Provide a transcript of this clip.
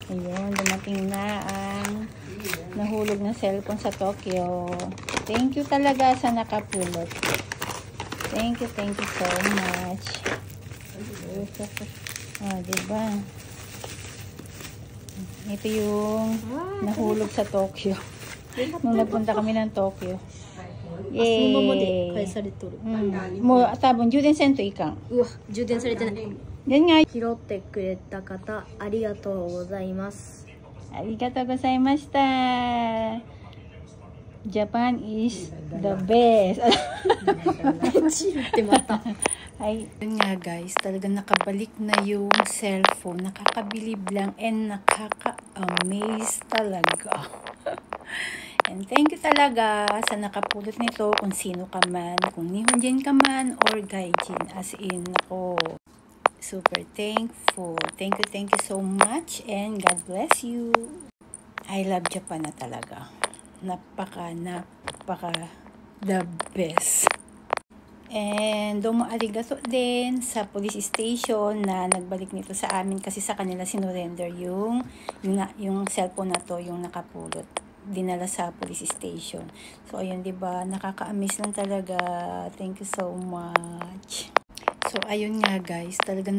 Ayun, dumating na ang nahulog ng cellphone sa Tokyo. Thank you talaga sa nakapulot. Thank you so much. Oh, diba? Ito yung nahulog sa Tokyo. Nung nagpunta kami ng Tokyo. Yay! そのままで返されとる。もう多分充電せんといかん。うわ、充電されてない。yan nga. 拾ってくれた方、ありがとうございます。ありがとうございました。Japan is the best. チルってまた。Ay, yun nga guys, talagang nakabalik na yung cellphone. Nakakabilib lang and nakaka-amaze talaga. And thank you talaga sa nakapulot nito, kung sino ka man, kung Nihonjin ka man or Gaijin, as in ako. Super thankful. Thank you so much and God bless you. I love Japan na talaga. Napaka the best. And domo arigato din sa police station na nagbalik nito sa amin kasi sa kanila sinurrender yung cellphone na to, yung nakapulot. Dinala sa police station. So ayun, 'di ba? Nakaka-amaze lang talaga. Thank you so much. So ayun nga guys, talagang